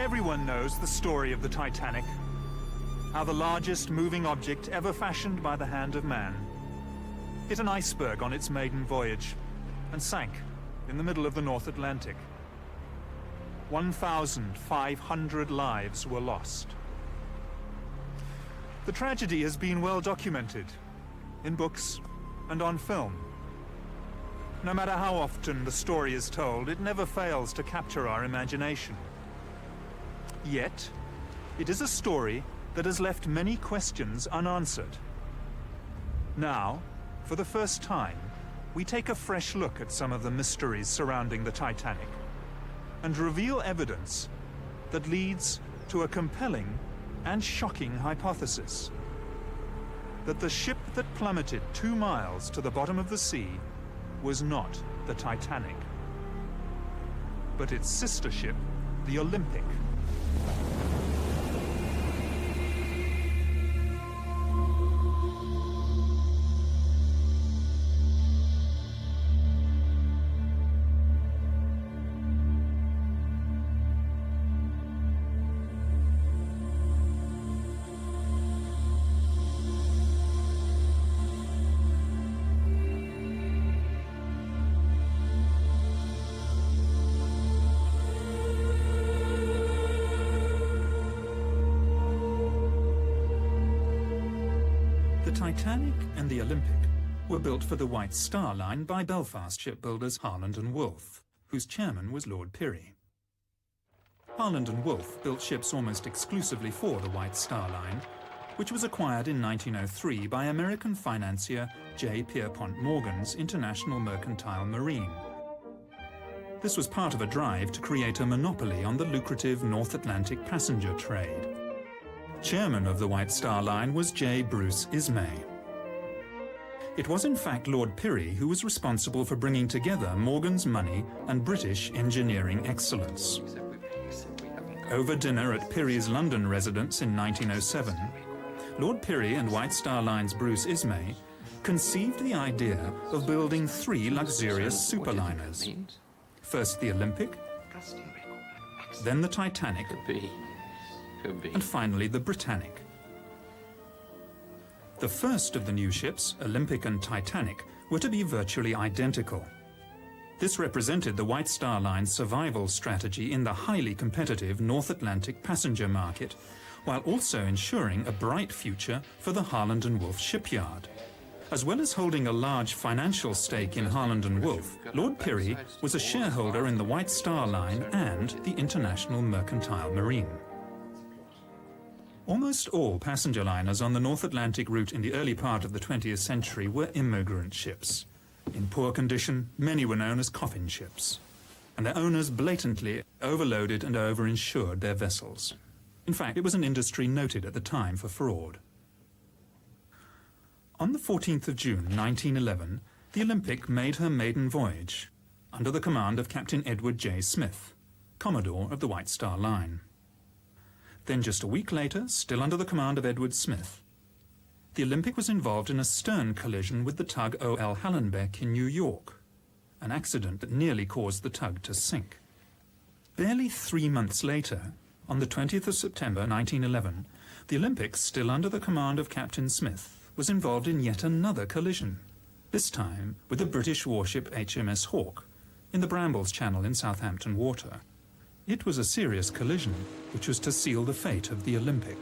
Everyone knows the story of the Titanic, how the largest moving object ever fashioned by the hand of man hit an iceberg on its maiden voyage and sank in the middle of the North Atlantic. 1,500 lives were lost. The tragedy has been well documented in books and on film. No matter how often the story is told, it never fails to capture our imagination. Yet, it is a story that has left many questions unanswered. Now, for the first time, we take a fresh look at some of the mysteries surrounding the Titanic and reveal evidence that leads to a compelling and shocking hypothesis: that the ship that plummeted 2 miles to the bottom of the sea was not the Titanic, but its sister ship, the Olympic. The Titanic and the Olympic were built for the White Star Line by Belfast shipbuilders Harland and Wolff, whose chairman was Lord Pirrie. Harland and Wolff built ships almost exclusively for the White Star Line, which was acquired in 1903 by American financier J. Pierpont Morgan's International Mercantile Marine. This was part of a drive to create a monopoly on the lucrative North Atlantic passenger trade. Chairman of the White Star Line was J. Bruce Ismay. It was in fact Lord Pirrie who was responsible for bringing together Morgan's money and British engineering excellence. Over dinner at Pirrie's London residence in 1907, Lord Pirrie and White Star Line's Bruce Ismay conceived the idea of building 3 luxurious superliners. First the Olympic, then the Titanic, and finally the Britannic. The first of the new ships, Olympic and Titanic, were to be virtually identical. This represented the White Star Line's survival strategy in the highly competitive North Atlantic passenger market, while also ensuring a bright future for the Harland and Wolff shipyard. As well as holding a large financial stake in Harland and Wolff, Lord Pirrie was a shareholder in the White Star Line and the International Mercantile Marine. Almost all passenger liners on the North Atlantic route in the early part of the 20th century were immigrant ships. In poor condition, many were known as coffin ships, and their owners blatantly overloaded and overinsured their vessels. In fact, it was an industry noted at the time for fraud. On the 14th of June 1911, the Olympic made her maiden voyage under the command of Captain Edward J. Smith, Commodore of the White Star Line. Then just a week later, still under the command of Edward Smith, the Olympic was involved in a stern collision with the tug O.L. Hallenbeck in New York, an accident that nearly caused the tug to sink. Barely 3 months later, on the 20th of September 1911, the Olympic, still under the command of Captain Smith, was involved in yet another collision, this time with the British warship HMS Hawke in the Brambles Channel in Southampton Water. It was a serious collision, which was to seal the fate of the Olympic.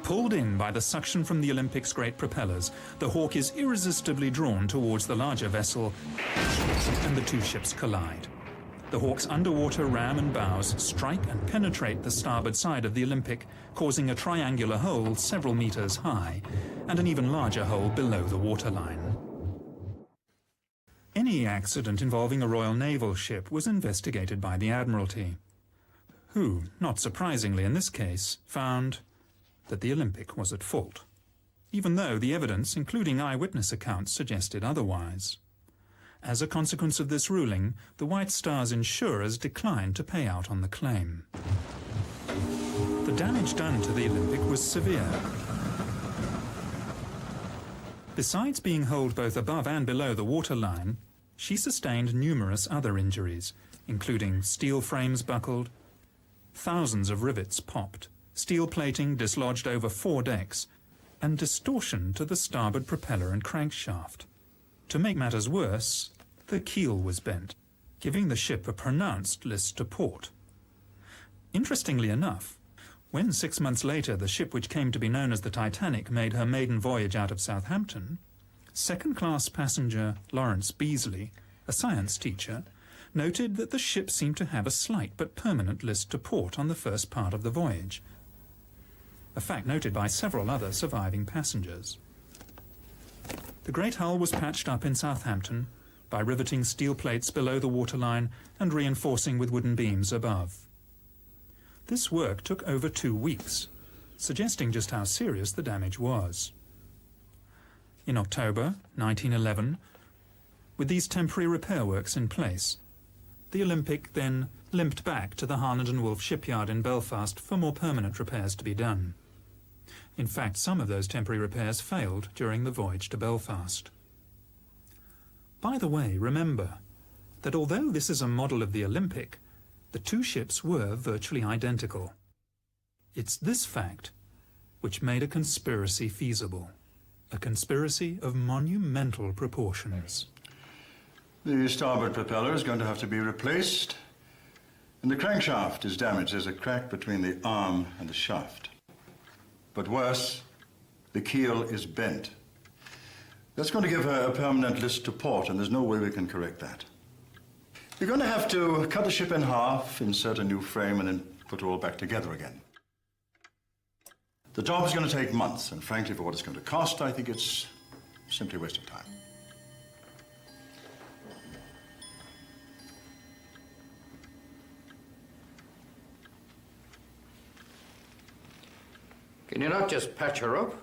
Pulled in by the suction from the Olympic's great propellers, the Hawke is irresistibly drawn towards the larger vessel, and the two ships collide. The Hawke's underwater ram and bows strike and penetrate the starboard side of the Olympic, causing a triangular hole several meters high, and an even larger hole below the waterline. Any accident involving a Royal Naval ship was investigated by the Admiralty, who, not surprisingly in this case, found that the Olympic was at fault, even though the evidence, including eyewitness accounts, suggested otherwise. As a consequence of this ruling, the White Star's insurers declined to pay out on the claim. The damage done to the Olympic was severe. Besides being holed both above and below the waterline, she sustained numerous other injuries, including steel frames buckled, thousands of rivets popped, steel plating dislodged over 4 decks, and distortion to the starboard propeller and crankshaft. To make matters worse, the keel was bent, giving the ship a pronounced list to port. Interestingly enough, when 6 months later the ship which came to be known as the Titanic made her maiden voyage out of Southampton, second-class passenger Lawrence Beasley, a science teacher, noted that the ship seemed to have a slight but permanent list to port on the first part of the voyage, a fact noted by several other surviving passengers. The great hull was patched up in Southampton by riveting steel plates below the waterline and reinforcing with wooden beams above. This work took over 2 weeks, suggesting just how serious the damage was. In October 1911, with these temporary repair works in place, the Olympic then limped back to the Harland and Wolff shipyard in Belfast for more permanent repairs to be done. In fact, some of those temporary repairs failed during the voyage to Belfast. By the way, remember that although this is a model of the Olympic, the 2 ships were virtually identical. It's this fact which made a conspiracy feasible, a conspiracy of monumental proportions. The starboard propeller is going to have to be replaced, and the crankshaft is damaged. There's a crack between the arm and the shaft. But worse, the keel is bent. That's going to give her a permanent list to port, and there's no way we can correct that. We're going to have to cut the ship in half, insert a new frame, and then put it all back together again. The job is going to take months, and frankly, for what it's going to cost, I think it's simply a waste of time. Can you not just patch her up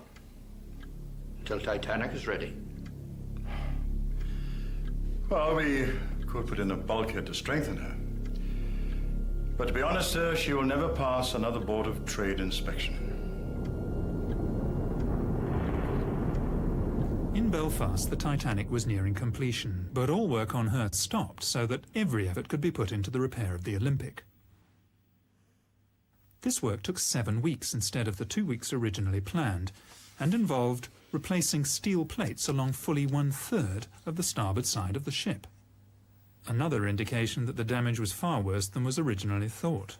until Titanic is ready? Well, we could put in a bulkhead to strengthen her. But to be honest, sir, she will never pass another Board of Trade inspection. In Belfast, the Titanic was nearing completion, but all work on her stopped so that every effort could be put into the repair of the Olympic. This work took 7 weeks instead of the 2 weeks originally planned, and involved replacing steel plates along fully 1/3 of the starboard side of the ship. Another indication that the damage was far worse than was originally thought.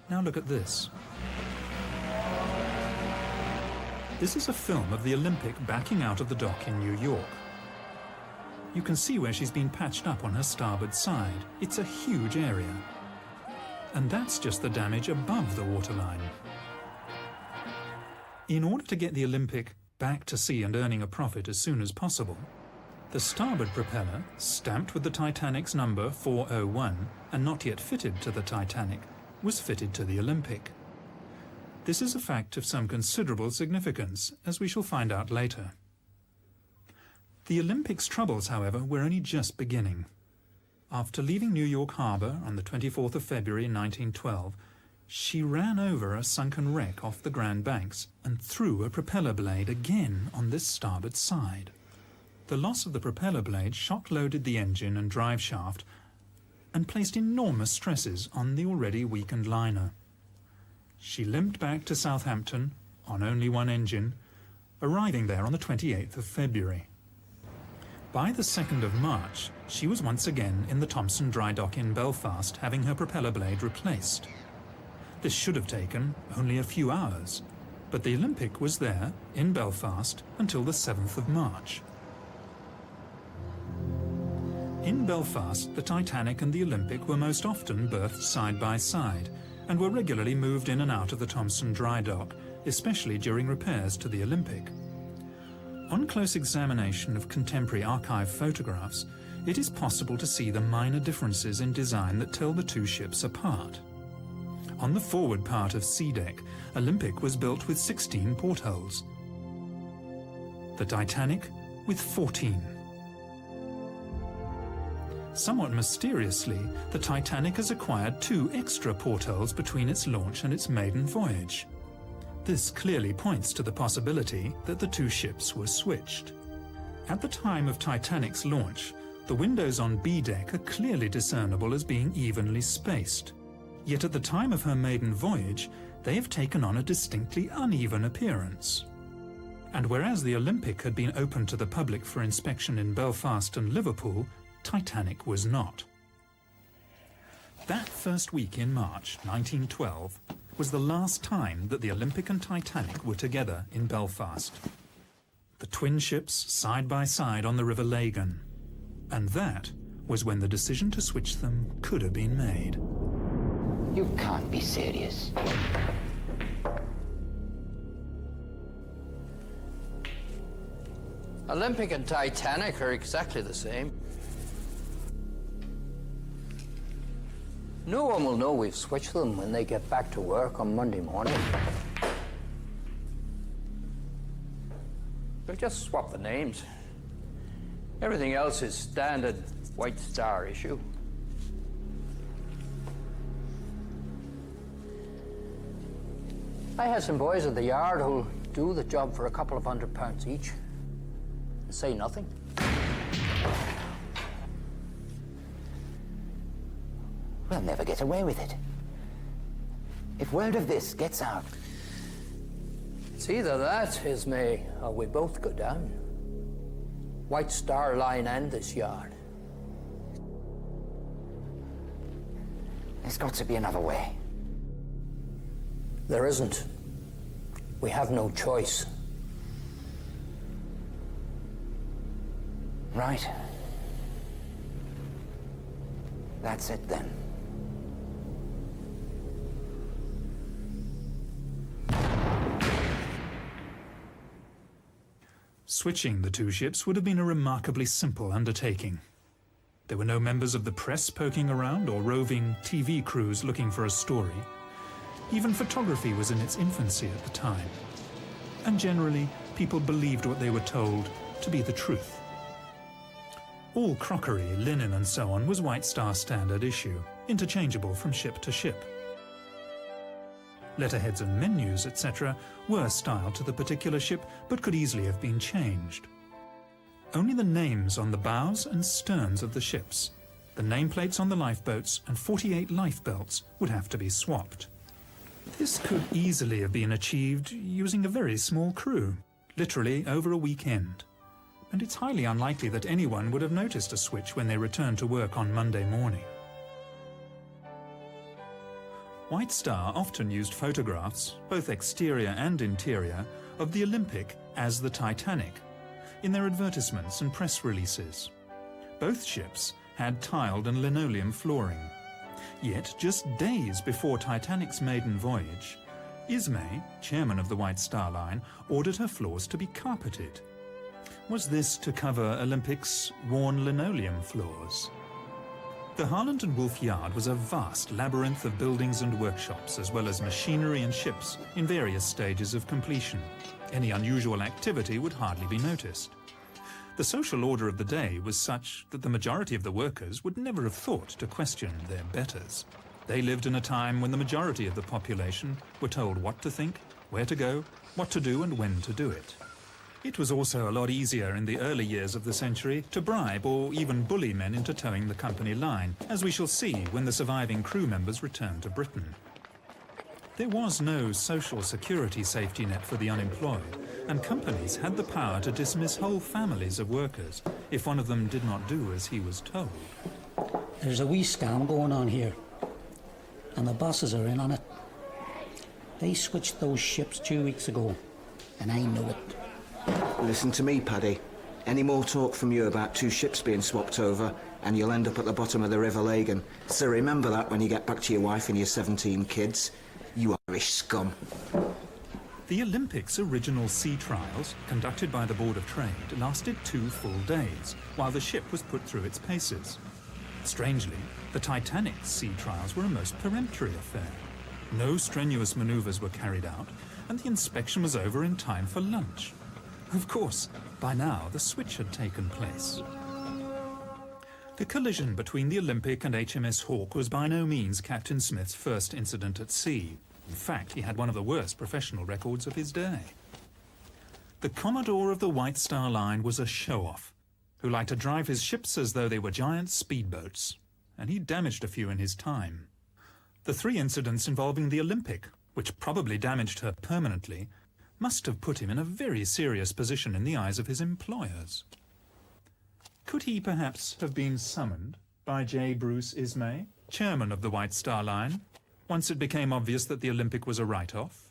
Now look at this. This is a film of the Olympic backing out of the dock in New York. You can see where she's been patched up on her starboard side. It's a huge area. And that's just the damage above the waterline. In order to get the Olympic back to sea and earning a profit as soon as possible, the starboard propeller, stamped with the Titanic's number 401 and not yet fitted to the Titanic, was fitted to the Olympic. This is a fact of some considerable significance, as we shall find out later. The Olympic's troubles, however, were only just beginning. After leaving New York Harbor on the 24th of February 1912, she ran over a sunken wreck off the Grand Banks and threw a propeller blade again on this starboard side. The loss of the propeller blade shock-loaded the engine and drive shaft and placed enormous stresses on the already weakened liner. She limped back to Southampton on only one engine, arriving there on the 28th of February. By the 2nd of March, she was once again in the Thompson dry dock in Belfast, having her propeller blade replaced. This should have taken only a few hours, but the Olympic was there in Belfast until the 7th of March. In Belfast, the Titanic and the Olympic were most often berthed side by side and were regularly moved in and out of the Thompson dry dock, especially during repairs to the Olympic. On close examination of contemporary archive photographs, it is possible to see the minor differences in design that tell the 2 ships apart. On the forward part of sea deck, Olympic was built with 16 portholes. The Titanic with 14. Somewhat mysteriously, the Titanic has acquired 2 extra portholes between its launch and its maiden voyage. This clearly points to the possibility that the 2 ships were switched. At the time of Titanic's launch, the windows on B deck are clearly discernible as being evenly spaced. Yet at the time of her maiden voyage, they have taken on a distinctly uneven appearance. And whereas the Olympic had been open to the public for inspection in Belfast and Liverpool, Titanic was not. That first week in March 1912 was the last time that the Olympic and Titanic were together in Belfast. The twin ships side by side on the River Lagan. And that was when the decision to switch them could have been made. You can't be serious. Olympic and Titanic are exactly the same. No one will know we've switched them when they get back to work on Monday morning. We'll just swap the names. Everything else is standard White Star issue. I had some boys at the yard who'll do the job for a couple of £100 each. Say nothing. We'll never get away with it. If word of this gets out... It's either that, Ismay, or we both go down. White Star Line and this yard. There's got to be another way. There isn't. We have no choice. Right. That's it then. Switching the two ships would have been a remarkably simple undertaking. There were no members of the press poking around or roving TV crews looking for a story. Even photography was in its infancy at the time. And generally, people believed what they were told to be the truth. All crockery, linen and so on was White Star standard issue, interchangeable from ship to ship. Letterheads and menus, etc. were styled to the particular ship, but could easily have been changed. Only the names on the bows and sterns of the ships, the nameplates on the lifeboats and 48 lifebelts would have to be swapped. This could easily have been achieved using a very small crew, literally over a weekend. And it's highly unlikely that anyone would have noticed a switch when they returned to work on Monday morning. White Star often used photographs, both exterior and interior, of the Olympic as the Titanic, in their advertisements and press releases. Both ships had tiled and linoleum flooring. Yet, just days before Titanic's maiden voyage, Ismay, chairman of the White Star Line, ordered her floors to be carpeted. Was this to cover Olympic's worn linoleum floors? The Harland and Wolff Yard was a vast labyrinth of buildings and workshops, as well as machinery and ships in various stages of completion. Any unusual activity would hardly be noticed. The social order of the day was such that the majority of the workers would never have thought to question their betters. They lived in a time when the majority of the population were told what to think, where to go, what to do and when to do it. It was also a lot easier in the early years of the century to bribe or even bully men into towing the company line, as we shall see when the surviving crew members return to Britain. There was no social security safety net for the unemployed, and companies had the power to dismiss whole families of workers if one of them did not do as he was told. There's a wee scam going on here, and the bosses are in on it. They switched those ships 2 weeks ago, and I know it. Listen to me, Paddy. Any more talk from you about two ships being swapped over, and you'll end up at the bottom of the River Lagan. So remember that when you get back to your wife and your 17 kids. You Irish scum. The Olympics' original sea trials, conducted by the Board of Trade, lasted 2 full days, while the ship was put through its paces. Strangely, the Titanic's sea trials were a most peremptory affair. No strenuous manoeuvres were carried out, and the inspection was over in time for lunch. Of course, by now the switch had taken place. The collision between the Olympic and HMS Hawke was by no means Captain Smith's first incident at sea. In fact, he had one of the worst professional records of his day. The Commodore of the White Star Line was a show-off, who liked to drive his ships as though they were giant speedboats, and he damaged a few in his time. The 3 incidents involving the Olympic, which probably damaged her permanently, must have put him in a very serious position in the eyes of his employers. Could he perhaps have been summoned by J. Bruce Ismay, chairman of the White Star Line, once it became obvious that the Olympic was a write-off?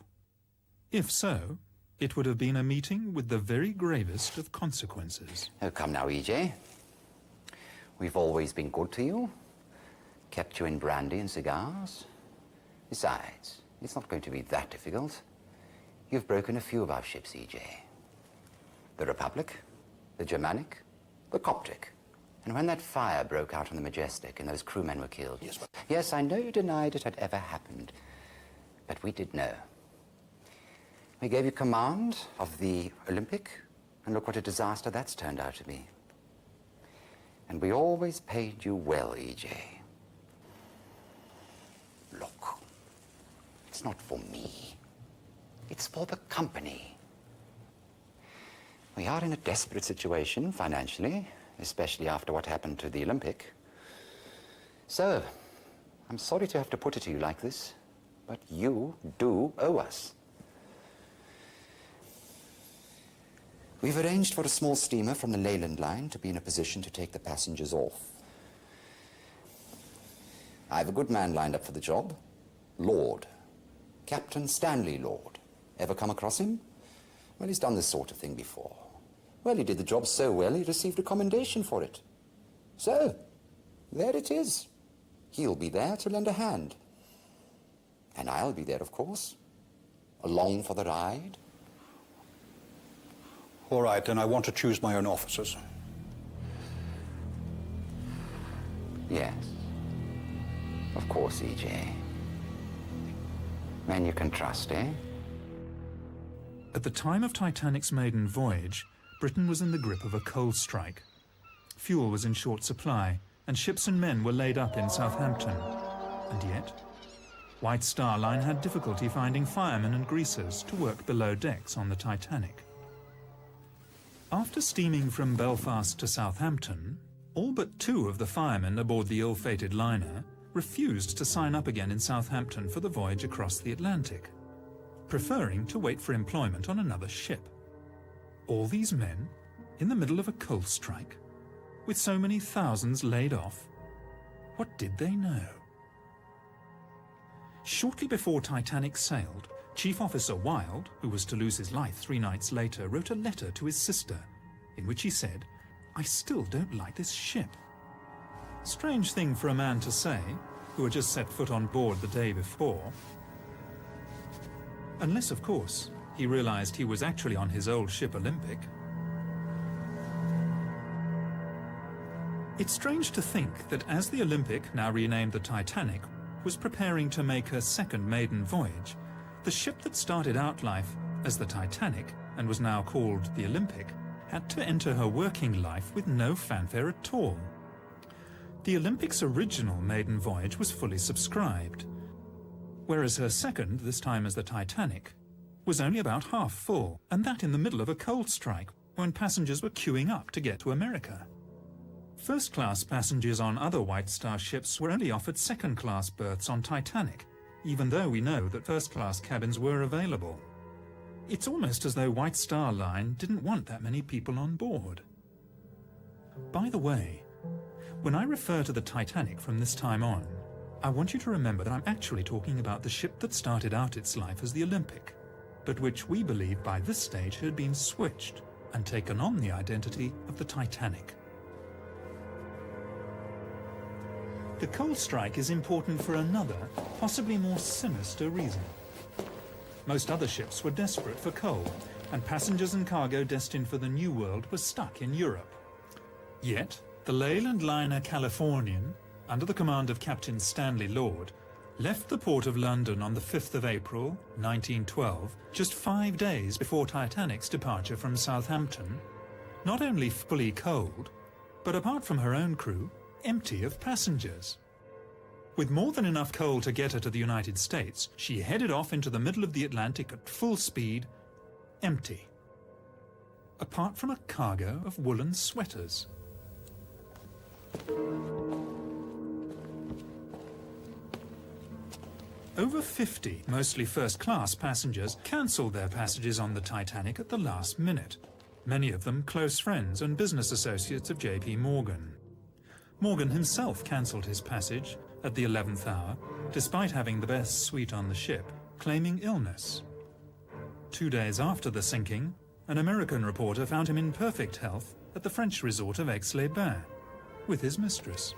If so, it would have been a meeting with the very gravest of consequences. Oh, come now, EJ. We've always been good to you. Kept you in brandy and cigars. Besides, it's not going to be that difficult. You've broken a few of our ships, EJ. The Republic, the Germanic, the Coptic. And when that fire broke out on the Majestic and those crewmen were killed... Yes, I know you denied it had ever happened, but we did know. We gave you command of the Olympic, and look what a disaster that's turned out to be. And we always paid you well, EJ. Look, it's not for me. It's for the company. We are in a desperate situation financially, especially after what happened to the Olympic. So, I'm sorry to have to put it to you like this, but you do owe us. We've arranged for a small steamer from the Leyland line to be in a position to take the passengers off. I have a good man lined up for the job. Lord. Captain Stanley Lord. Ever come across him? Well, he's done this sort of thing before. Well, he did the job so well, he received a commendation for it. So, there it is. He'll be there to lend a hand. And I'll be there, of course. Along for the ride. All right, then I want to choose my own officers. Yes. Of course, EJ. Men you can trust, eh? At the time of Titanic's maiden voyage, Britain was in the grip of a coal strike. Fuel was in short supply, and ships and men were laid up in Southampton. And yet, White Star Line had difficulty finding firemen and greasers to work below decks on the Titanic. After steaming from Belfast to Southampton, all but 2 of the firemen aboard the ill-fated liner refused to sign up again in Southampton for the voyage across the Atlantic, preferring to wait for employment on another ship. All these men in the middle of a coal strike, with so many thousands laid off. What did they know? Shortly before Titanic sailed, Chief Officer Wilde, who was to lose his life 3 nights later, wrote a letter to his sister, in which he said, "I still don't like this ship." Strange thing for a man to say, who had just set foot on board the day before. Unless, of course, he realized he was actually on his old ship Olympic. It's strange to think that as the Olympic, now renamed the Titanic, was preparing to make her second maiden voyage, the ship that started out life as the Titanic and was now called the Olympic had to enter her working life with no fanfare at all. The Olympic's original maiden voyage was fully subscribed, whereas her second, this time as the Titanic, was only about half full, and that in the middle of a coal strike when passengers were queuing up to get to America. First-class passengers on other White Star ships were only offered second-class berths on Titanic, even though we know that first-class cabins were available. It's almost as though White Star Line didn't want that many people on board. By the way, when I refer to the Titanic from this time on, I want you to remember that I'm actually talking about the ship that started out its life as the Olympic, but which we believe by this stage had been switched and taken on the identity of the Titanic. The coal strike is important for another, possibly more sinister reason. Most other ships were desperate for coal, and passengers and cargo destined for the New World were stuck in Europe. Yet, the Leyland liner Californian, under the command of Captain Stanley Lord, left the port of London on the 5th of April, 1912, just 5 days before Titanic's departure from Southampton, not only fully coaled, but apart from her own crew, empty of passengers. With more than enough coal to get her to the United States, she headed off into the middle of the Atlantic at full speed, empty. Apart from a cargo of woolen sweaters. Over 50, mostly first-class passengers, cancelled their passages on the Titanic at the last minute. Many of them close friends and business associates of J.P. Morgan. Morgan himself cancelled his passage at the 11th hour, despite having the best suite on the ship, claiming illness. 2 days after the sinking, an American reporter found him in perfect health at the French resort of Aix-les-Bains, with his mistress.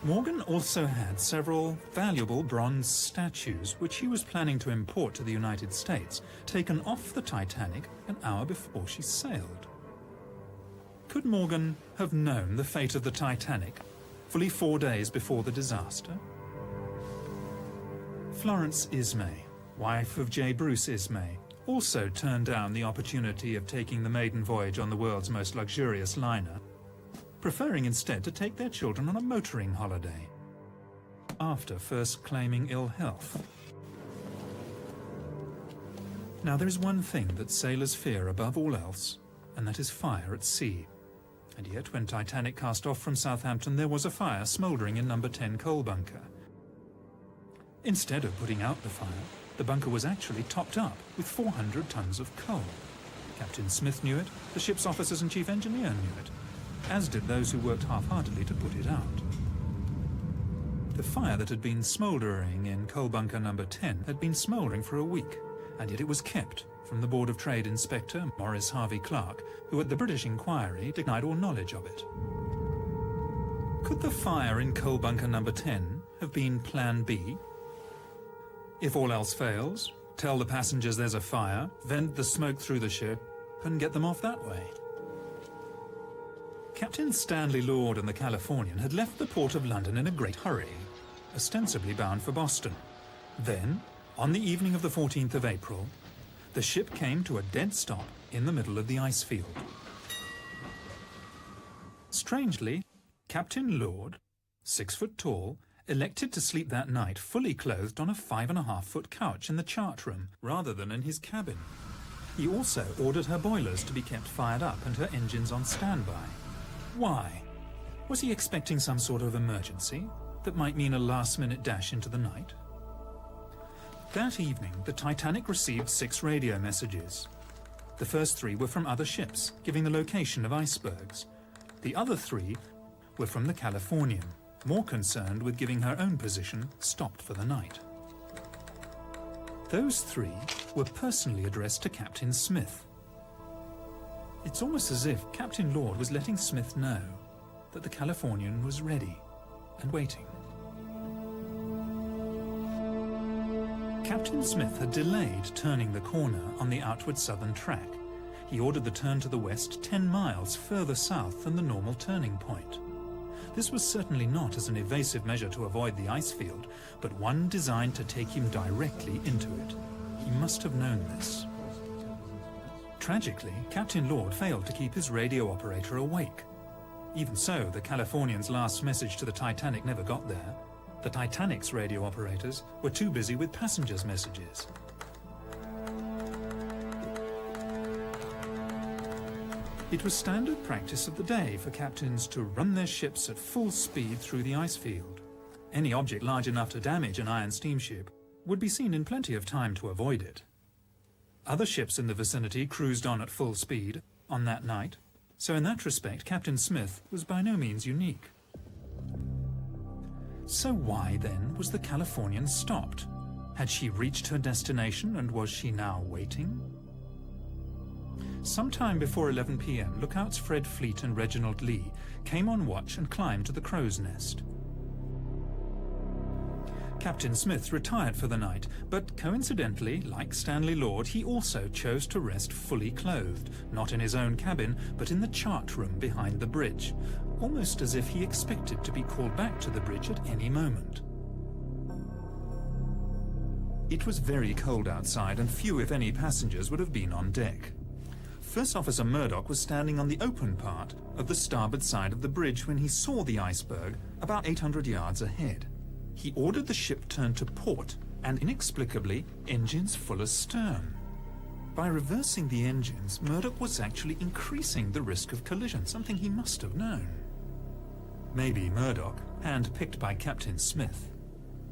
Morgan also had several valuable bronze statues, which he was planning to import to the United States, taken off the Titanic an hour before she sailed. Could Morgan have known the fate of the Titanic fully 4 days before the disaster? Florence Ismay, wife of J. Bruce Ismay, also turned down the opportunity of taking the maiden voyage on the world's most luxurious liner, preferring instead to take their children on a motoring holiday, after first claiming ill health. Now there is one thing that sailors fear above all else, and that is fire at sea. And yet when Titanic cast off from Southampton, there was a fire smouldering in number 10 coal bunker. Instead of putting out the fire, the bunker was actually topped up with 400 tons of coal. Captain Smith knew it, the ship's officers and chief engineer knew it, as did those who worked half-heartedly to put it out. The fire that had been smouldering in coal bunker number 10 had been smouldering for a week, and yet it was kept from the Board of Trade Inspector Maurice Harvey Clark, who at the British inquiry denied all knowledge of it. Could the fire in coal bunker number 10 have been Plan B? If all else fails, tell the passengers there's a fire, vent the smoke through the ship, and get them off that way. Captain Stanley Lord and the Californian had left the port of London in a great hurry, ostensibly bound for Boston. Then, on the evening of the 14th of April, the ship came to a dead stop in the middle of the ice field. Strangely, Captain Lord, 6 foot tall, elected to sleep that night fully clothed on a 5.5-foot couch in the chart room rather than in his cabin. He also ordered her boilers to be kept fired up and her engines on standby. Why? Was he expecting some sort of emergency that might mean a last-minute dash into the night? That evening, the Titanic received 6 radio messages. The first 3 were from other ships, giving the location of icebergs. The other 3 were from the Californian, more concerned with giving her own position, stopped for the night. Those 3 were personally addressed to Captain Smith. It's almost as if Captain Lord was letting Smith know that the Californian was ready and waiting. Captain Smith had delayed turning the corner on the outward southern track. He ordered the turn to the west 10 miles further south than the normal turning point. This was certainly not as an evasive measure to avoid the ice field, but one designed to take him directly into it. He must have known this. Tragically, Captain Lord failed to keep his radio operator awake. Even so, the Californian's last message to the Titanic never got there. The Titanic's radio operators were too busy with passengers' messages. It was standard practice of the day for captains to run their ships at full speed through the ice field. Any object large enough to damage an iron steamship would be seen in plenty of time to avoid it. Other ships in the vicinity cruised on at full speed on that night, so in that respect Captain Smith was by no means unique. So why, then, was the Californian stopped? Had she reached her destination and was she now waiting? Sometime before 11 p.m, lookouts Fred Fleet and Reginald Lee came on watch and climbed to the crow's nest. Captain Smith retired for the night, but coincidentally, like Stanley Lord, he also chose to rest fully clothed, not in his own cabin, but in the chart room behind the bridge, almost as if he expected to be called back to the bridge at any moment. It was very cold outside, and few, if any, passengers would have been on deck. First Officer Murdoch was standing on the open part of the starboard side of the bridge when he saw the iceberg about 800 yards ahead. He ordered the ship turned to port and, inexplicably, engines full astern. By reversing the engines, Murdoch was actually increasing the risk of collision, something he must have known. Maybe Murdoch, hand-picked by Captain Smith,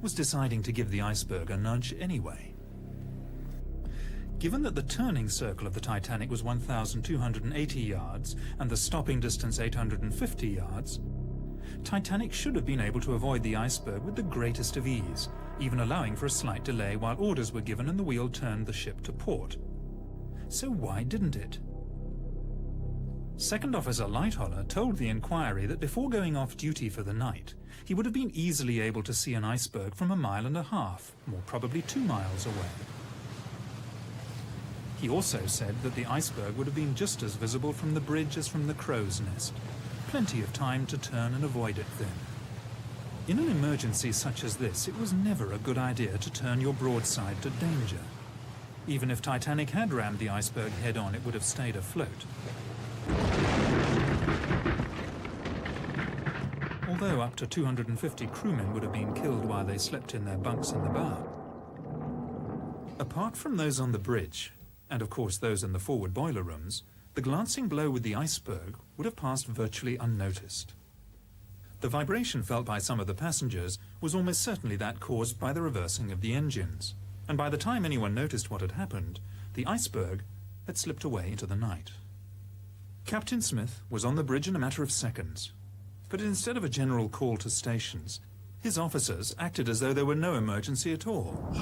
was deciding to give the iceberg a nudge anyway. Given that the turning circle of the Titanic was 1,280 yards and the stopping distance 850 yards, Titanic should have been able to avoid the iceberg with the greatest of ease, even allowing for a slight delay while orders were given and the wheel turned the ship to port. So why didn't it? Second Officer Lightoller told the inquiry that before going off duty for the night, he would have been easily able to see an iceberg from 1.5 miles, more probably 2 miles away. He also said that the iceberg would have been just as visible from the bridge as from the crow's nest. Plenty of time to turn and avoid it then. In an emergency such as this, it was never a good idea to turn your broadside to danger. Even if Titanic had rammed the iceberg head-on, it would have stayed afloat. Although up to 250 crewmen would have been killed while they slept in their bunks in the bow. Apart from those on the bridge, and of course those in the forward boiler rooms, the glancing blow with the iceberg would have passed virtually unnoticed. The vibration felt by some of the passengers was almost certainly that caused by the reversing of the engines, and by the time anyone noticed what had happened, the iceberg had slipped away into the night. Captain Smith was on the bridge in a matter of seconds, but instead of a general call to stations, his officers acted as though there were no emergency at all.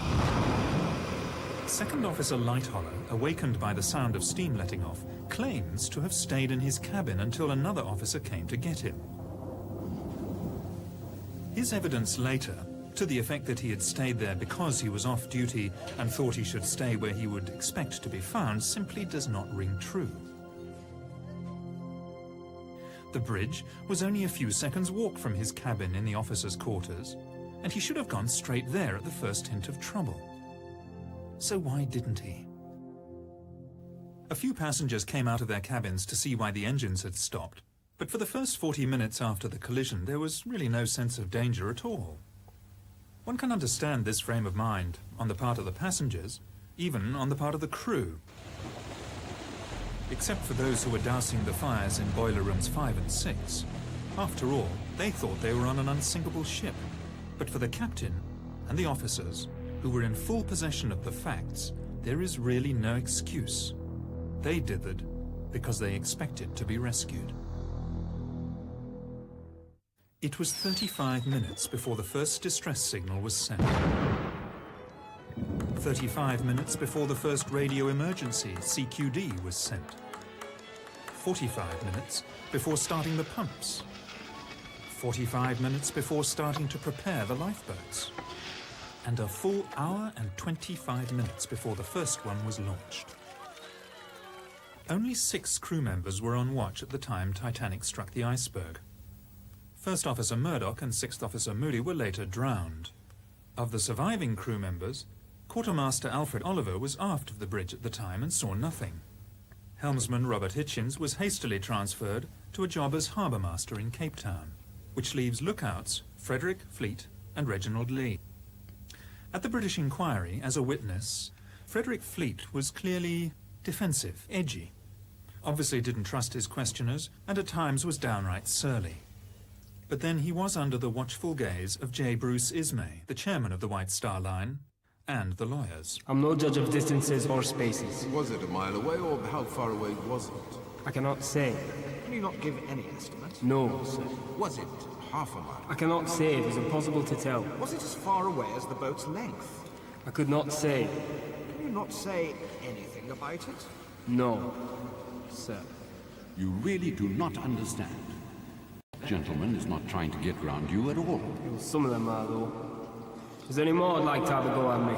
Second Officer Lightoller, awakened by the sound of steam letting off, claims to have stayed in his cabin until another officer came to get him. His evidence later, to the effect that he had stayed there because he was off duty and thought he should stay where he would expect to be found, simply does not ring true. The bridge was only a few seconds' walk from his cabin in the officers' quarters, and he should have gone straight there at the first hint of trouble. So why didn't he? A few passengers came out of their cabins to see why the engines had stopped, but for the first 40 minutes after the collision there was really no sense of danger at all. One can understand this frame of mind on the part of the passengers, even on the part of the crew. Except for those who were dousing the fires in boiler rooms 5 and 6. After all, they thought they were on an unsinkable ship. But for the captain and the officers, who were in full possession of the facts, there is really no excuse. They did it because they expected to be rescued. It was 35 minutes before the first distress signal was sent. 35 minutes before the first radio emergency, CQD, was sent. 45 minutes before starting the pumps. 45 minutes before starting to prepare the lifeboats. And a full hour and 25 minutes before the first one was launched. Only 6 crew members were on watch at the time Titanic struck the iceberg. First Officer Murdoch and Sixth Officer Moody were later drowned. Of the surviving crew members, Quartermaster Alfred Oliver was aft of the bridge at the time and saw nothing. Helmsman Robert Hitchins was hastily transferred to a job as harbour master in Cape Town, which leaves lookouts Frederick, Fleet and Reginald Lee. At the British inquiry, as a witness, Frederick Fleet was clearly defensive, edgy, obviously didn't trust his questioners, and at times was downright surly. But then he was under the watchful gaze of J. Bruce Ismay, the chairman of the White Star Line, and the lawyers. I'm no judge of distances or spaces. Was it a mile away, or how far away was it? I cannot say. Can you not give any estimate? No, sir. Was it half a mile? I cannot say. It is impossible to tell. Was it as far away as the boat's length? I could not say. Can you not say anything about it? No, sir. You really do not understand. Gentleman is not trying to get round you at all. Some of them are, though. Is there any more I'd like to have a go at me?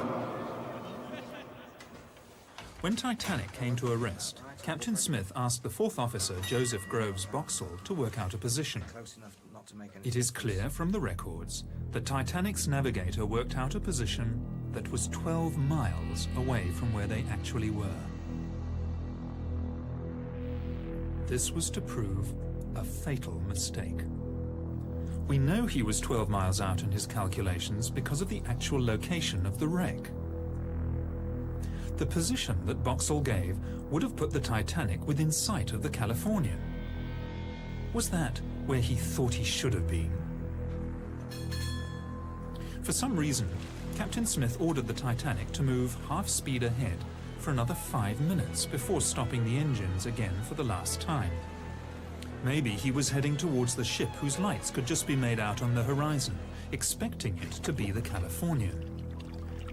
When Titanic came to a rest, Captain Smith asked the fourth officer, Joseph Groves Boxall, to work out a position. It is clear from the records that Titanic's navigator worked out a position that was 12 miles away from where they actually were. This was to prove a fatal mistake. We know he was 12 miles out in his calculations because of the actual location of the wreck. The position that Boxall gave would have put the Titanic within sight of the Californian. Was that where he thought he should have been? For some reason, Captain Smith ordered the Titanic to move half speed ahead for another 5 minutes before stopping the engines again for the last time. Maybe he was heading towards the ship whose lights could just be made out on the horizon, expecting it to be the Californian.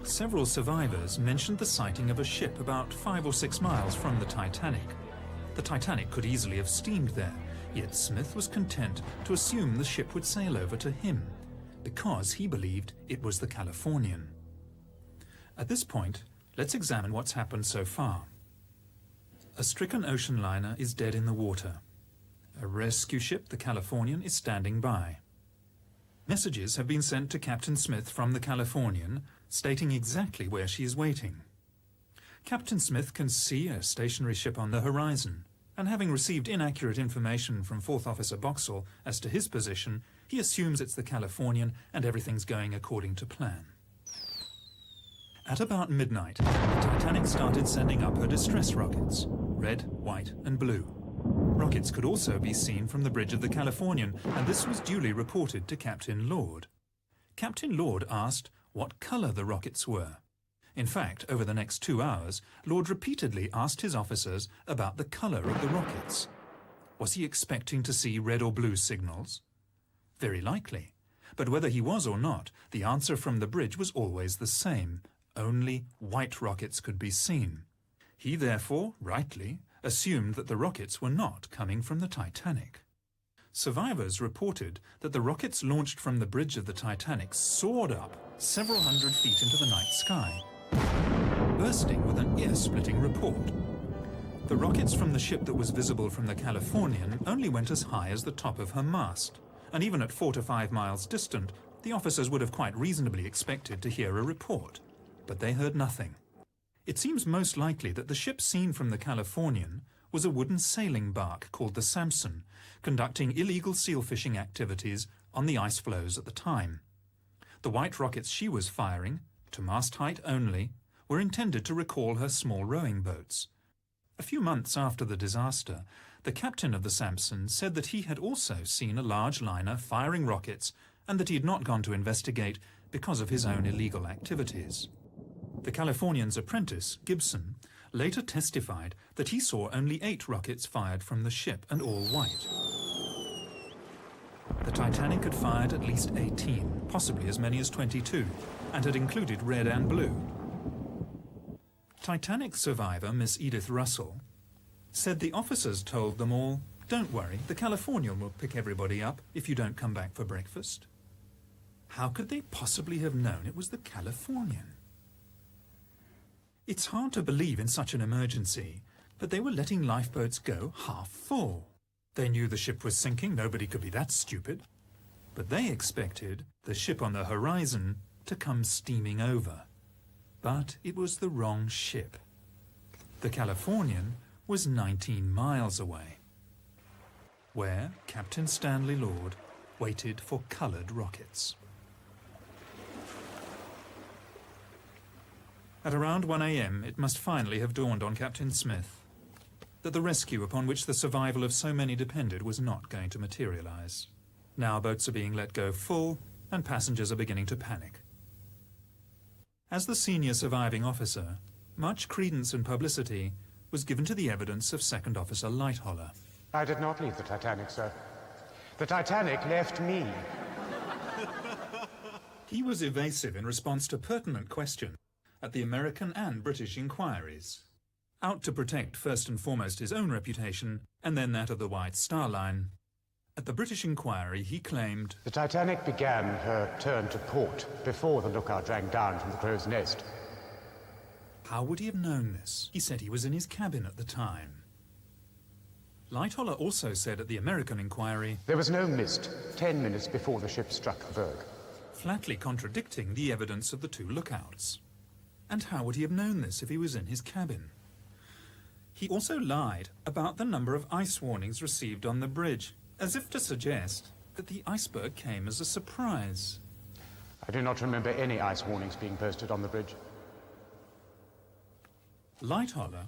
Several survivors mentioned the sighting of a ship about 5 or 6 miles from the Titanic. The Titanic could easily have steamed there, yet Smith was content to assume the ship would sail over to him, because he believed it was the Californian. At this point, let's examine what's happened so far. A stricken ocean liner is dead in the water. A rescue ship, the Californian, is standing by. Messages have been sent to Captain Smith from the Californian, stating exactly where she is waiting. Captain Smith can see a stationary ship on the horizon, and having received inaccurate information from 4th Officer Boxall as to his position, he assumes it's the Californian and everything's going according to plan. At about midnight, the Titanic started sending up her distress rockets, red, white and blue. Rockets could also be seen from the bridge of the Californian, and this was duly reported to Captain Lord. Captain Lord asked what colour the rockets were. In fact, over the next 2 hours, Lord repeatedly asked his officers about the colour of the rockets. Was he expecting to see red or blue signals? Very likely. But whether he was or not, the answer from the bridge was always the same. Only white rockets could be seen. He therefore, rightly, assumed that the rockets were not coming from the Titanic. Survivors reported that the rockets launched from the bridge of the Titanic soared up several hundred feet into the night sky, bursting with an ear-splitting report. The rockets from the ship that was visible from the Californian only went as high as the top of her mast, and even at 4 to 5 miles distant, the officers would have quite reasonably expected to hear a report. But they heard nothing. It seems most likely that the ship seen from the Californian was a wooden sailing bark called the Samson, conducting illegal seal fishing activities on the ice floes at the time. The white rockets she was firing, to mast height only, were intended to recall her small rowing boats. A few months after the disaster, the captain of the Samson said that he had also seen a large liner firing rockets and that he had not gone to investigate because of his own illegal activities. The Californian's apprentice, Gibson, later testified that he saw only 8 rockets fired from the ship, and all white. The Titanic had fired at least 18, possibly as many as 22, and had included red and blue. Titanic survivor Miss Edith Russell said the officers told them all, "Don't worry, the Californian will pick everybody up if you don't come back for breakfast." How could they possibly have known it was the Californian? It's hard to believe in such an emergency, but they were letting lifeboats go half full. They knew the ship was sinking, nobody could be that stupid. But they expected the ship on the horizon to come steaming over. But it was the wrong ship. The Californian was 19 miles away, where Captain Stanley Lord waited for coloured rockets. At around 1 a.m., it must finally have dawned on Captain Smith that the rescue upon which the survival of so many depended was not going to materialize. Now boats are being let go full, and passengers are beginning to panic. As the senior surviving officer, much credence and publicity was given to the evidence of Second Officer Lightholler. I did not leave the Titanic, sir. The Titanic left me. He was evasive in response to pertinent questions at the American and British inquiries, out to protect first and foremost his own reputation and then that of the White Star Line. At the British inquiry, he claimed, "The Titanic began her turn to port before the lookout rang down from the crow's nest." How would he have known this? He said he was in his cabin at the time. Lightholler also said at the American inquiry, "There was no mist 10 minutes before the ship struck the berg," flatly contradicting the evidence of the 2 lookouts. And how would he have known this if he was in his cabin? He also lied about the number of ice warnings received on the bridge, as if to suggest that the iceberg came as a surprise. "I do not remember any ice warnings being posted on the bridge." Lightholler,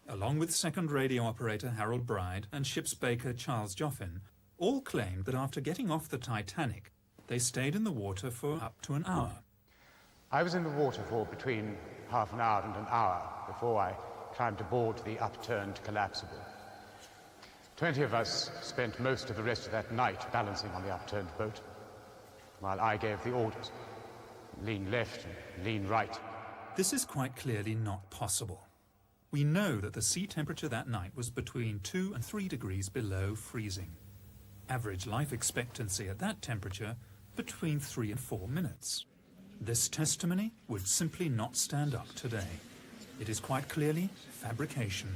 along with second radio operator Harold Bride and ship's baker Charles Joffin, all claimed that after getting off the Titanic, they stayed in the water for up to an hour, I was in the water for between half an hour and an hour before I climbed aboard the upturned collapsible. 20 of us spent most of the rest of that night balancing on the upturned boat, while I gave the orders. Lean left and lean right. This is quite clearly not possible. We know that the sea temperature that night was between 2 and 3 degrees below freezing. Average life expectancy at that temperature between 3 and 4 minutes. This testimony would simply not stand up today. It is quite clearly fabrication.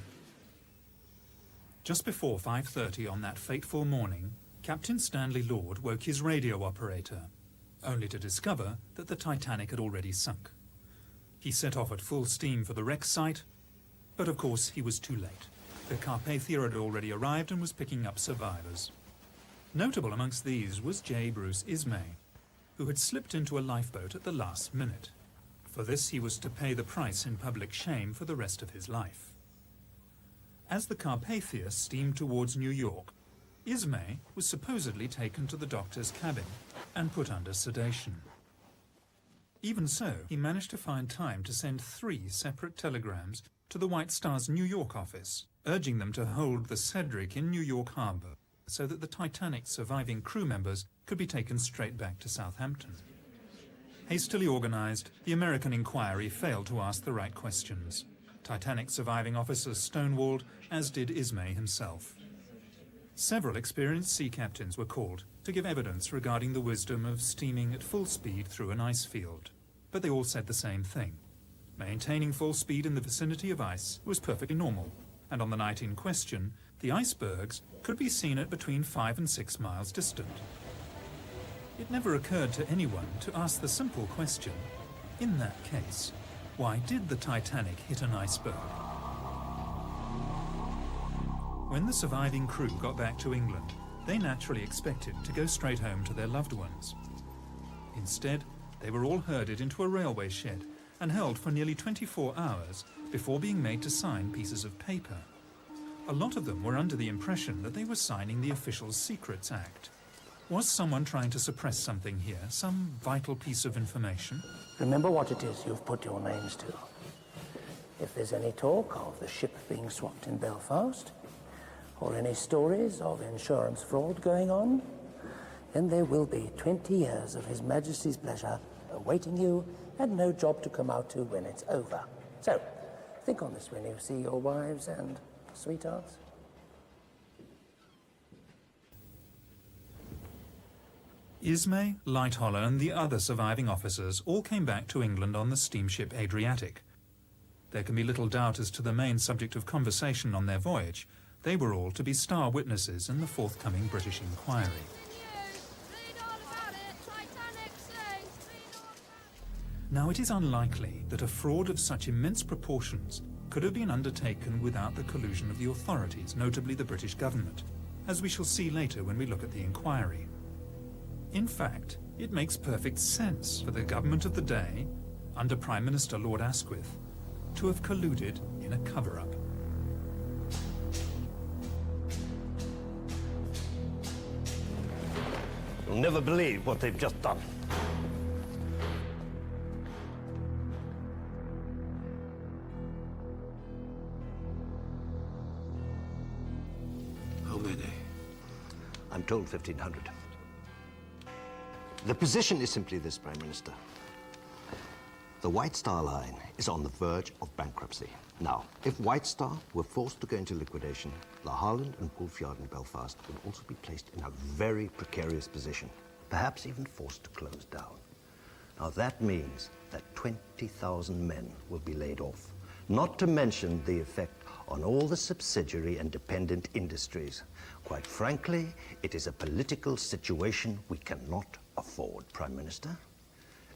Just before 5:30 on that fateful morning, Captain Stanley Lord woke his radio operator, only to discover that the Titanic had already sunk. He set off at full steam for the wreck site, but of course he was too late. The Carpathia had already arrived and was picking up survivors. Notable amongst these was J. Bruce Ismay, who had slipped into a lifeboat at the last minute. For this he was to pay the price in public shame for the rest of his life. As the Carpathia steamed towards New York, Ismay was supposedly taken to the doctor's cabin and put under sedation. Even so, he managed to find time to send 3 separate telegrams to the White Star's New York office, urging them to hold the Cedric in New York Harbor so that the Titanic's surviving crew members could be taken straight back to Southampton. Hastily organized, the American inquiry failed to ask the right questions. Titanic surviving officers stonewalled, as did Ismay himself. Several experienced sea captains were called to give evidence regarding the wisdom of steaming at full speed through an ice field. But they all said the same thing. Maintaining full speed in the vicinity of ice was perfectly normal, and on the night in question, the icebergs could be seen at between 5 and 6 miles distant. It never occurred to anyone to ask the simple question, in that case, why did the Titanic hit an iceberg? When the surviving crew got back to England, they naturally expected to go straight home to their loved ones. Instead, they were all herded into a railway shed and held for nearly 24 hours before being made to sign pieces of paper. A lot of them were under the impression that they were signing the Official Secrets Act. Was someone trying to suppress something here, some vital piece of information? Remember what it is you've put your names to. If there's any talk of the ship being swapped in Belfast, or any stories of insurance fraud going on, then there will be 20 years of His Majesty's pleasure awaiting you and no job to come out to when it's over. So, think on this when you see your wives and sweethearts. Ismay, Lightoller and the other surviving officers all came back to England on the steamship Adriatic. There can be little doubt as to the main subject of conversation on their voyage. They were all to be star witnesses in the forthcoming British inquiry. Now, it is unlikely that a fraud of such immense proportions could have been undertaken without the collusion of the authorities, notably the British government, as we shall see later when we look at the inquiry. In fact, it makes perfect sense for the government of the day, under Prime Minister Lord Asquith, to have colluded in a cover-up. You'll never believe what they've just done. How many? I'm told 1,500. The position is simply this, Prime Minister. The White Star Line is on the verge of bankruptcy. Now, if White Star were forced to go into liquidation, the Harland and Wolff Yard in Belfast would also be placed in a very precarious position, perhaps even forced to close down. Now, that means that 20,000 men will be laid off, not to mention the effect on all the subsidiary and dependent industries. Quite frankly, it is a political situation we cannot afford, Prime Minister.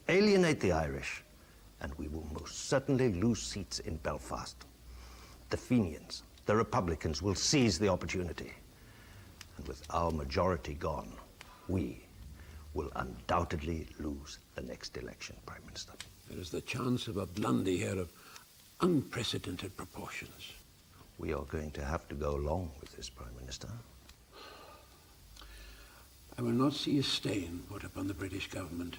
Alienate the Irish, and we will most certainly lose seats in Belfast. The Fenians, the Republicans, will seize the opportunity. And with our majority gone, we will undoubtedly lose the next election, Prime Minister. There is the chance of a blunder here of unprecedented proportions. We are going to have to go along with this, Prime Minister. I will not see a stain put upon the British government,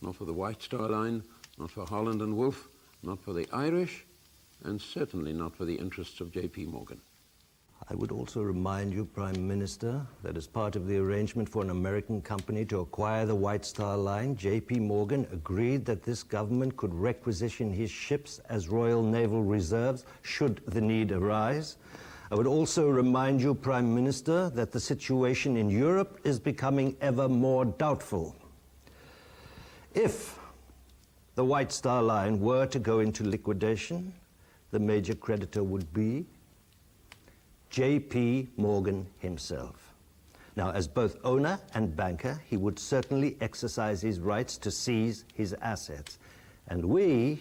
not for the White Star Line, Not for Holland and Wolff, not for the Irish, and certainly not for the interests of J.P. Morgan. I would also remind you, Prime Minister, that as part of the arrangement for an American company to acquire the White Star Line, J.P. Morgan agreed that this government could requisition his ships as Royal Naval Reserves should the need arise. I would also remind you, Prime Minister, that the situation in Europe is becoming ever more doubtful. If the White Star Line were to go into liquidation, the major creditor would be J.P. Morgan himself. Now, as both owner and banker, he would certainly exercise his rights to seize his assets. And we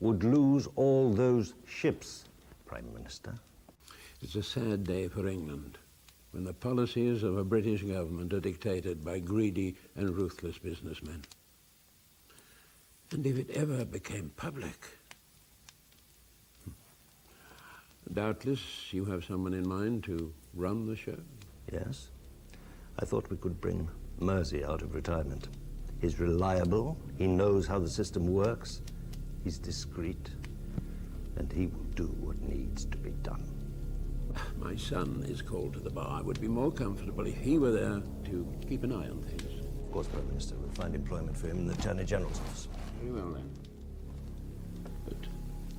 would lose all those ships, Prime Minister. It's a sad day for England, when the policies of a British government are dictated by greedy and ruthless businessmen. And if it ever became public... Doubtless you have someone in mind to run the show? Yes. I thought we could bring Mersey out of retirement. He's reliable, he knows how the system works, he's discreet, and he will do what needs to be done. My son is called to the bar. I would be more comfortable if he were there to keep an eye on things. Of course, Prime Minister, we'll find employment for him in the Attorney General's office. Very well, then. But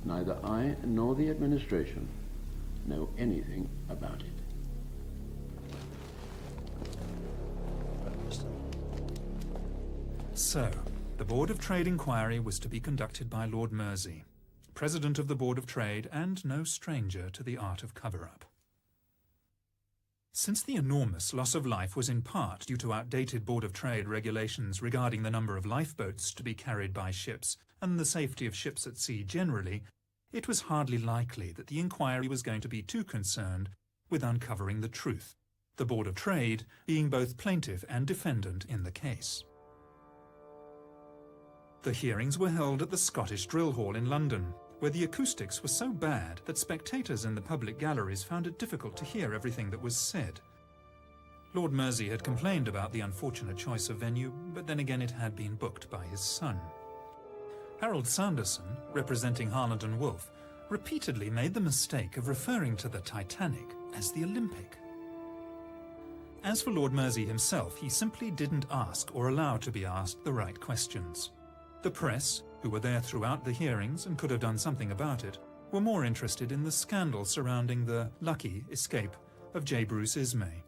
neither I nor the administration know anything about it. Prime Minister. So, the Board of Trade inquiry was to be conducted by Lord Mersey, President of the Board of Trade and no stranger to the art of cover-up. Since the enormous loss of life was in part due to outdated Board of Trade regulations regarding the number of lifeboats to be carried by ships and the safety of ships at sea generally, it was hardly likely that the inquiry was going to be too concerned with uncovering the truth, the Board of Trade being both plaintiff and defendant in the case. The hearings were held at the Scottish Drill Hall in London, where the acoustics were so bad that spectators in the public galleries found it difficult to hear everything that was said. Lord Mersey had complained about the unfortunate choice of venue, but then again it had been booked by his son. Harold Sanderson, representing Harland and Wolff, repeatedly made the mistake of referring to the Titanic as the Olympic. As for Lord Mersey himself, he simply didn't ask or allow to be asked the right questions. The press, who were there throughout the hearings and could have done something about it, were more interested in the scandal surrounding the lucky escape of J. Bruce Ismay.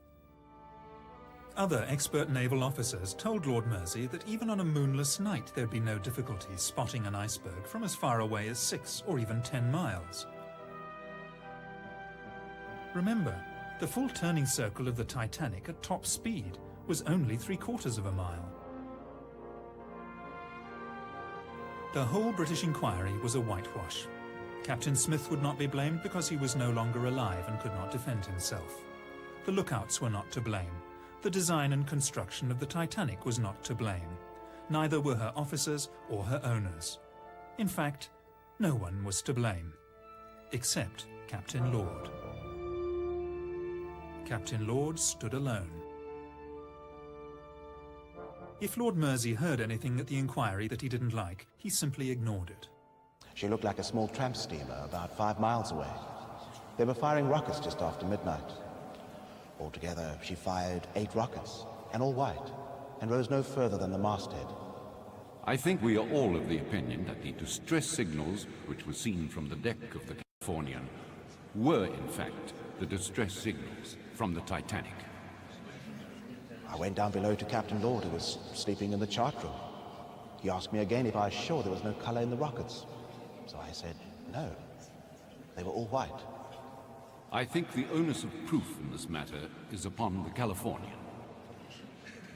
Other expert naval officers told Lord Mersey that even on a moonless night there'd be no difficulty spotting an iceberg from as far away as 6 or even 10 miles. Remember, the full turning circle of the Titanic at top speed was only 3/4 of a mile. The whole British inquiry was a whitewash. Captain Smith would not be blamed because he was no longer alive and could not defend himself. The lookouts were not to blame. The design and construction of the Titanic was not to blame. Neither were her officers or her owners. In fact, no one was to blame, except Captain Lord. Captain Lord stood alone. If Lord Mersey heard anything at the inquiry that he didn't like, he simply ignored it. She looked like a small tramp steamer about 5 miles away. They were firing rockets just after midnight. Altogether, she fired 8 rockets, and all white, and rose no further than the masthead. I think we are all of the opinion that the distress signals which were seen from the deck of the Californian were, in fact, the distress signals from the Titanic. I went down below to Captain Lord, who was sleeping in the chart room. He asked me again if I was sure there was no color in the rockets. So I said, no, they were all white. I think the onus of proof in this matter is upon the Californian.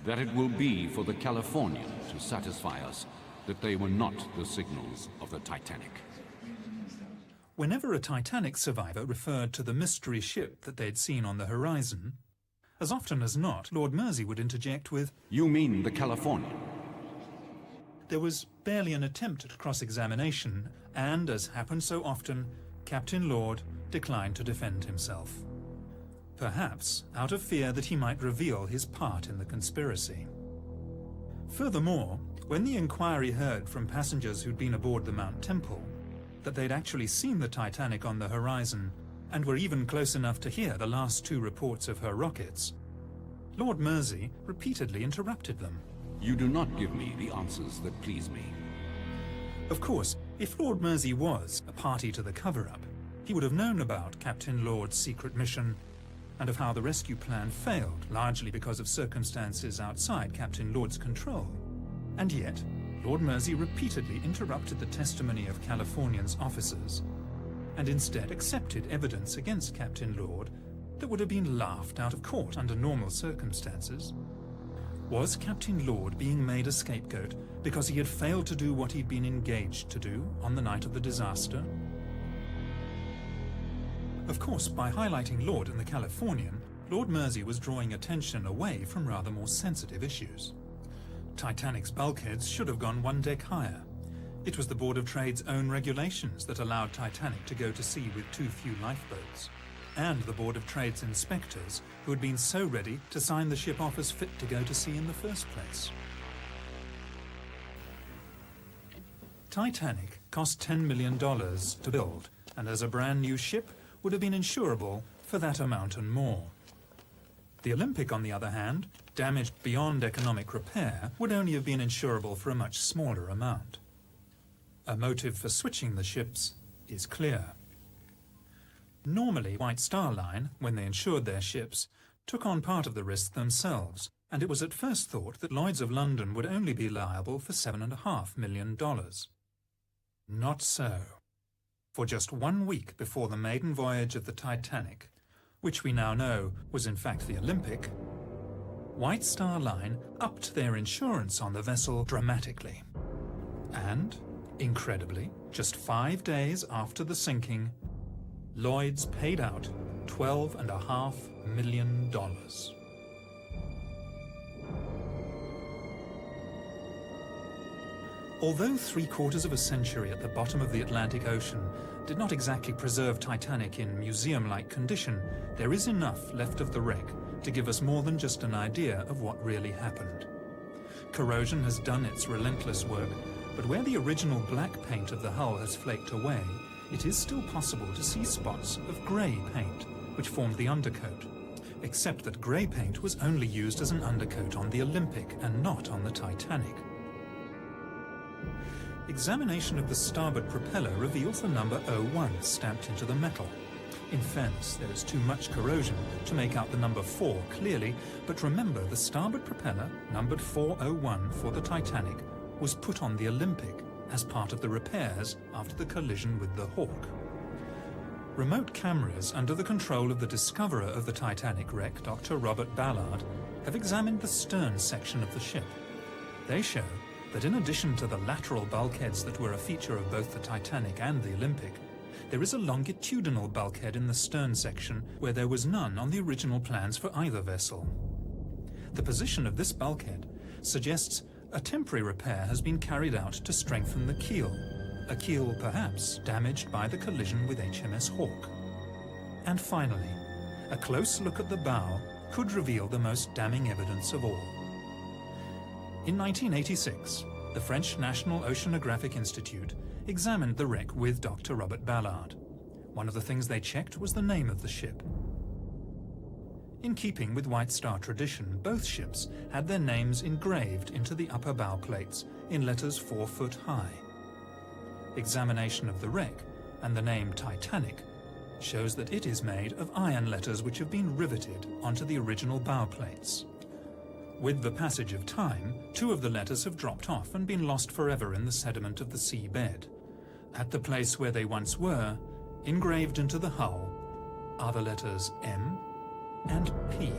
That it will be for the Californian to satisfy us that they were not the signals of the Titanic. Whenever a Titanic survivor referred to the mystery ship that they'd seen on the horizon, as often as not, Lord Mersey would interject with, "You mean the Californian?" There was barely an attempt at cross-examination, and, as happened so often, Captain Lord declined to defend himself. Perhaps out of fear that he might reveal his part in the conspiracy. Furthermore, When the inquiry heard from passengers who'd been aboard the Mount Temple that they'd actually seen the Titanic on the horizon and were even close enough to hear the last 2 reports of her rockets, Lord Mersey repeatedly interrupted them. You do not give me the answers that please me. Of course, if Lord Mersey was a party to the cover-up, he would have known about Captain Lord's secret mission and of how the rescue plan failed, largely because of circumstances outside Captain Lord's control. And yet, Lord Mersey repeatedly interrupted the testimony of Californian's officers and instead accepted evidence against Captain Lord that would have been laughed out of court under normal circumstances. Was Captain Lord being made a scapegoat because he had failed to do what he'd been engaged to do on the night of the disaster? Of course, by highlighting Lord and the Californian, Lord Mersey was drawing attention away from rather more sensitive issues. Titanic's bulkheads should have gone 1 deck higher. It was the Board of Trade's own regulations that allowed Titanic to go to sea with too few lifeboats, and the Board of Trade's inspectors who had been so ready to sign the ship off as fit to go to sea in the first place. Titanic cost $10 million to build, and as a brand new ship would have been insurable for that amount and more. The Olympic, on the other hand, damaged beyond economic repair, would only have been insurable for a much smaller amount. A motive for switching the ships is clear. Normally, White Star Line, when they insured their ships, took on part of the risk themselves, and it was at first thought that Lloyd's of London would only be liable for $7.5 million. Not so. For just 1 week before the maiden voyage of the Titanic, which we now know was in fact the Olympic, White Star Line upped their insurance on the vessel dramatically. And, incredibly, just 5 days after the sinking, Lloyd's paid out $12.5 million. Although 3/4 of a century at the bottom of the Atlantic Ocean did not exactly preserve Titanic in museum-like condition, there is enough left of the wreck to give us more than just an idea of what really happened. Corrosion has done its relentless work, but where the original black paint of the hull has flaked away, it is still possible to see spots of grey paint, which formed the undercoat, except that grey paint was only used as an undercoat on the Olympic and not on the Titanic. Examination of the starboard propeller reveals the number 01 stamped into the metal. In fairness, there is too much corrosion to make out the number 4 clearly, but remember the starboard propeller, numbered 401 for the Titanic, was put on the Olympic as part of the repairs after the collision with the Hawk. Remote cameras under the control of the discoverer of the Titanic wreck, Dr. Robert Ballard, have examined the stern section of the ship. They show that in addition to the lateral bulkheads that were a feature of both the Titanic and the Olympic, there is a longitudinal bulkhead in the stern section where there was none on the original plans for either vessel. The position of this bulkhead suggests a temporary repair has been carried out to strengthen the keel, a keel perhaps damaged by the collision with HMS Hawk. And finally, a close look at the bow could reveal the most damning evidence of all. In 1986, the French National Oceanographic Institute examined the wreck with Dr. Robert Ballard. One of the things they checked was the name of the ship. In keeping with White Star tradition, both ships had their names engraved into the upper bow plates in letters 4 foot high. Examination of the wreck and the name Titanic shows that it is made of iron letters which have been riveted onto the original bow plates. With the passage of time, 2 of the letters have dropped off and been lost forever in the sediment of the seabed. At the place where they once were, engraved into the hull, are the letters M and P.